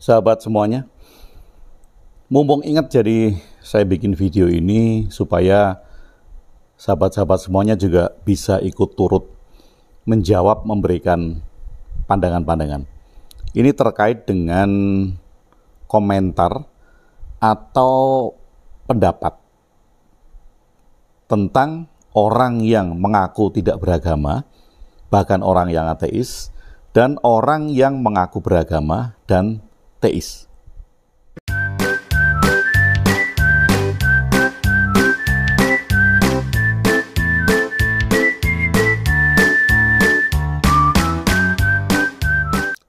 Sahabat semuanya, mumpung ingat jadi saya bikin video ini supaya sahabat-sahabat semuanya juga bisa ikut turut menjawab, memberikan pandangan-pandangan. Ini terkait dengan komentar atau pendapat tentang orang yang mengaku tidak beragama, bahkan orang yang ateis, dan orang yang mengaku beragama dan teis.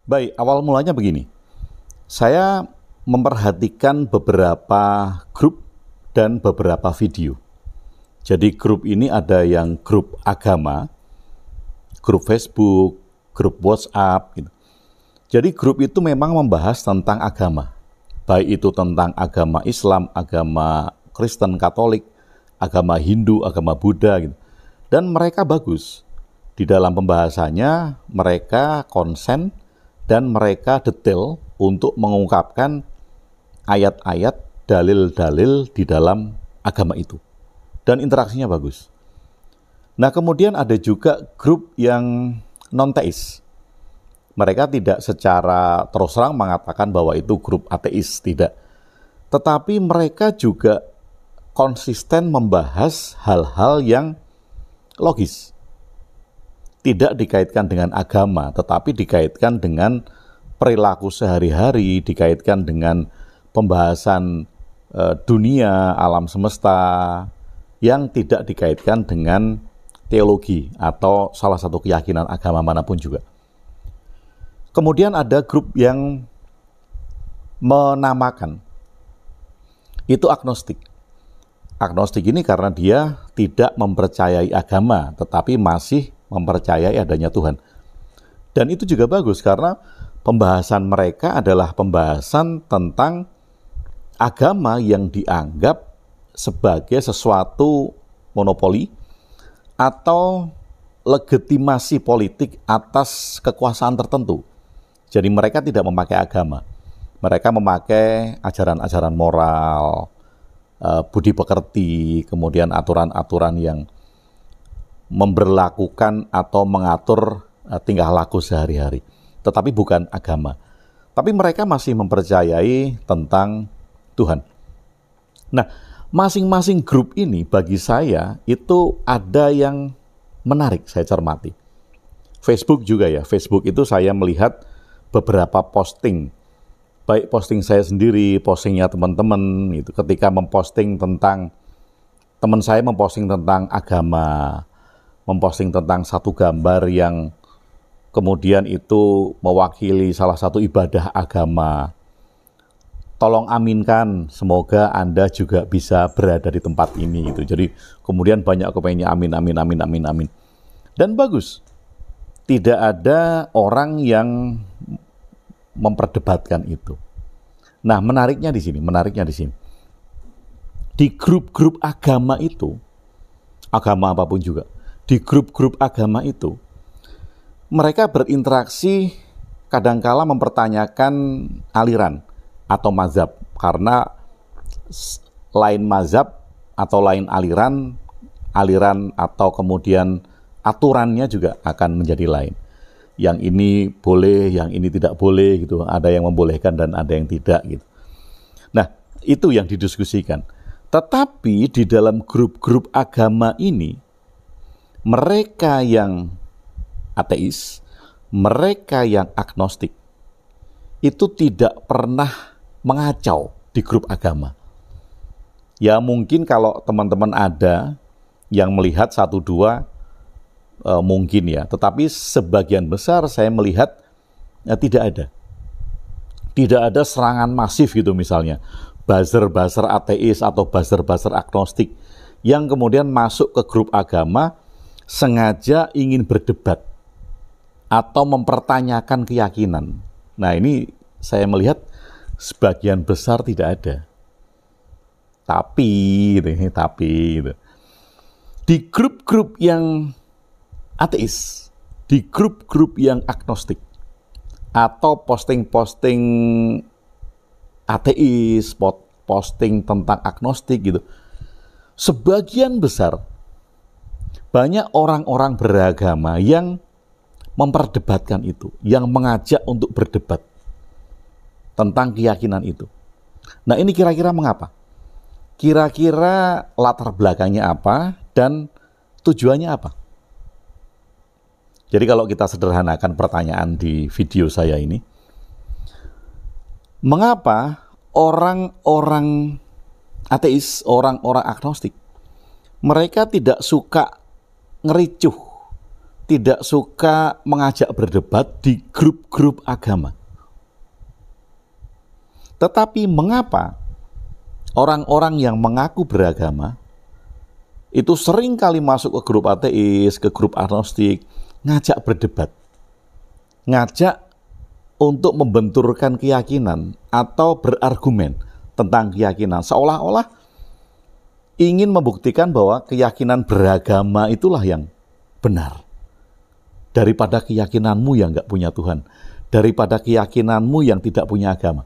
Baik, awal mulanya begini. Saya memperhatikan beberapa grup dan beberapa video. Jadi grup ini ada yang grup agama, grup Facebook, grup WhatsApp gitu. Jadi grup itu memang membahas tentang agama, baik itu tentang agama Islam, agama Kristen, Katolik, agama Hindu, agama Buddha gitu. Dan mereka bagus. Di dalam pembahasannya mereka konsen dan mereka detail untuk mengungkapkan ayat-ayat, dalil-dalil di dalam agama itu. Dan interaksinya bagus. Nah, kemudian ada juga grup yang non-teis. Mereka tidak secara terus terang mengatakan bahwa itu grup ateis, tidak. Tetapi mereka juga konsisten membahas hal-hal yang logis. Tidak dikaitkan dengan agama, tetapi dikaitkan dengan perilaku sehari-hari, dikaitkan dengan pembahasan dunia, alam semesta, yang tidak dikaitkan dengan teologi atau salah satu keyakinan agama manapun juga. Kemudian ada grup yang menamakan itu agnostik. Agnostik ini karena dia tidak mempercayai agama, tetapi masih mempercayai adanya Tuhan. Dan itu juga bagus karena pembahasan mereka adalah pembahasan tentang agama yang dianggap sebagai sesuatu monopoli atau legitimasi politik atas kekuasaan tertentu. Jadi mereka tidak memakai agama. Mereka memakai ajaran-ajaran moral, budi pekerti, kemudian aturan-aturan yang memberlakukan atau mengatur tingkah laku sehari-hari. Tetapi bukan agama. Tapi mereka masih mempercayai tentang Tuhan. Nah, masing-masing grup ini bagi saya itu ada yang menarik saya cermati. Facebook juga ya. Facebook itu saya melihat beberapa posting, baik posting saya sendiri, postingnya teman-teman, itu ketika memposting tentang, teman saya memposting tentang agama, memposting tentang satu gambar yang kemudian itu mewakili salah satu ibadah agama. Tolong aminkan, semoga Anda juga bisa berada di tempat ini. Gitu. Jadi kemudian banyak kepengennya amin, amin, amin, amin, amin. Dan bagus. Tidak ada orang yang memperdebatkan itu. Nah, menariknya di sini. Di grup-grup agama itu, agama apapun juga, di grup-grup agama itu, mereka berinteraksi kadangkala mempertanyakan aliran atau mazhab, karena lain mazhab atau lain aliran atau kemudian aturannya juga akan menjadi lain. Yang ini boleh, yang ini tidak boleh gitu. Ada yang membolehkan dan ada yang tidak gitu. Nah, itu yang didiskusikan. Tetapi di dalam grup-grup agama ini, mereka yang ateis, mereka yang agnostik, itu tidak pernah mengacau di grup agama. Ya mungkin kalau teman-teman ada yang melihat satu dua, mungkin ya, tetapi sebagian besar saya melihat tidak ada. Tidak ada serangan masif gitu misalnya, buzzer-buzzer ateis atau buzzer-buzzer agnostik yang kemudian masuk ke grup agama sengaja ingin berdebat atau mempertanyakan keyakinan. Nah ini saya melihat sebagian besar tidak ada. Tapi di grup-grup yang ateis, di grup-grup yang agnostik, atau posting-posting ateis, posting tentang agnostik gitu. Sebagian besar banyak orang-orang beragama yang memperdebatkan itu, yang mengajak untuk berdebat tentang keyakinan itu. Nah, ini kira-kira mengapa? Kira-kira latar belakangnya apa dan tujuannya apa? Jadi kalau kita sederhanakan pertanyaan di video saya ini, mengapa orang-orang ateis, orang-orang agnostik, mereka tidak suka ngericuh, tidak suka mengajak berdebat di grup-grup agama? Tetapi mengapa orang-orang yang mengaku beragama itu sering kali masuk ke grup ateis, ke grup agnostik, ngajak berdebat, ngajak untuk membenturkan keyakinan atau berargumen tentang keyakinan, seolah-olah ingin membuktikan bahwa keyakinan beragama itulah yang benar daripada keyakinanmu yang nggak punya Tuhan, daripada keyakinanmu yang tidak punya agama.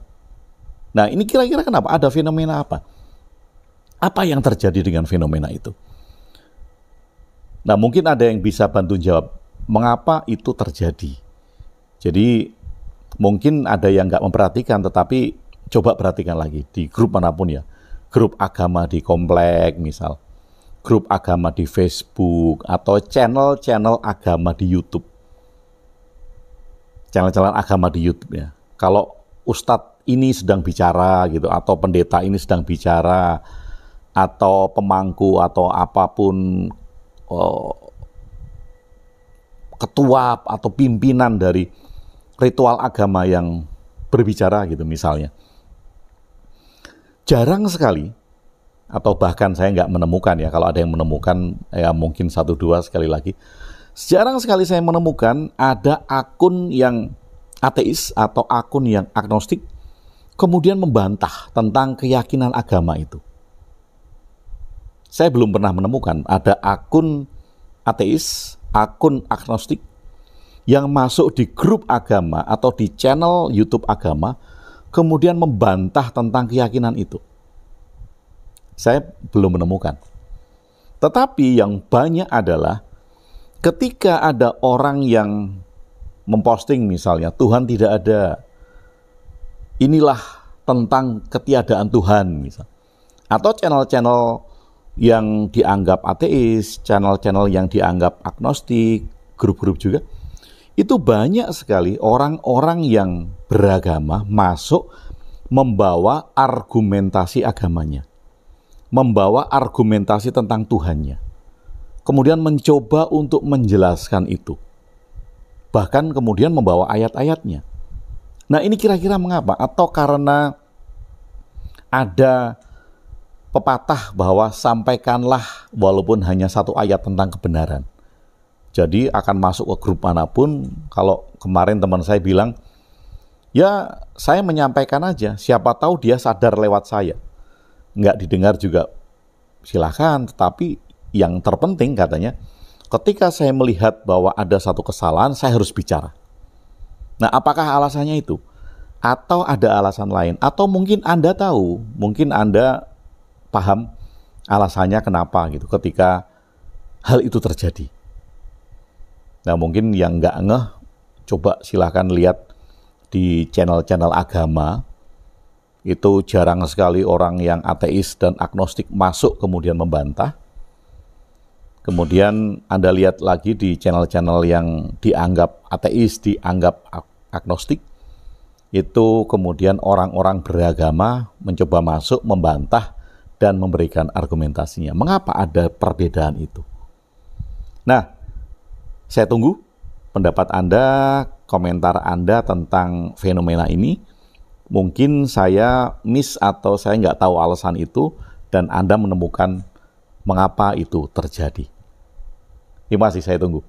Nah, ini kira-kira kenapa? Ada fenomena apa? Apa yang terjadi dengan fenomena itu? Nah, mungkin ada yang bisa bantu jawab mengapa itu terjadi. Jadi mungkin ada yang nggak memperhatikan, tetapi coba perhatikan lagi di grup manapun ya. Grup agama di komplek misal, grup agama di Facebook, atau channel-channel agama di YouTube. Channel-channel agama di YouTube ya. Kalau ustadz ini sedang bicara gitu, atau pendeta ini sedang bicara, atau pemangku atau apapun, ketua atau pimpinan dari ritual agama yang berbicara gitu misalnya. Jarang sekali, atau bahkan saya nggak menemukan ya, kalau ada yang menemukan ya mungkin 1-2 sekali lagi. Jarang sekali saya menemukan ada akun yang ateis atau akun yang agnostik kemudian membantah tentang keyakinan agama itu. Saya belum pernah menemukan ada akun ateis, akun agnostik yang masuk di grup agama atau di channel YouTube agama kemudian membantah tentang keyakinan itu. Saya belum menemukan. Tetapi yang banyak adalah ketika ada orang yang memposting misalnya, Tuhan tidak ada, inilah tentang ketiadaan Tuhan misal. Atau channel-channel yang dianggap ateis, channel-channel yang dianggap agnostik, grup-grup juga, itu banyak sekali orang-orang yang beragama masuk membawa argumentasi agamanya, membawa argumentasi tentang Tuhannya, kemudian mencoba untuk menjelaskan itu, bahkan kemudian membawa ayat-ayatnya. Nah, ini kira-kira mengapa? Atau karena ada pepatah bahwa sampaikanlah walaupun hanya satu ayat tentang kebenaran. Jadi akan masuk ke grup manapun, kalau kemarin teman saya bilang, ya saya menyampaikan aja, siapa tahu dia sadar lewat saya. Nggak didengar juga silakan, tetapi yang terpenting katanya, ketika saya melihat bahwa ada satu kesalahan, saya harus bicara. Nah, apakah alasannya itu? Atau ada alasan lain? Atau mungkin Anda tahu, mungkin Anda paham alasannya kenapa gitu ketika hal itu terjadi. Nah, mungkin yang nggak ngeh, coba silahkan lihat di channel-channel agama, itu jarang sekali orang yang ateis dan agnostik masuk kemudian membantah. Kemudian Anda lihat lagi di channel-channel yang dianggap ateis, dianggap agnostik, itu kemudian orang-orang beragama mencoba masuk, membantah, dan memberikan argumentasinya. Mengapa ada perbedaan itu? Nah, saya tunggu pendapat Anda, komentar Anda tentang fenomena ini. Mungkin saya miss atau saya nggak tahu alasan itu, dan Anda menemukan mengapa itu terjadi. Terima kasih, saya tunggu.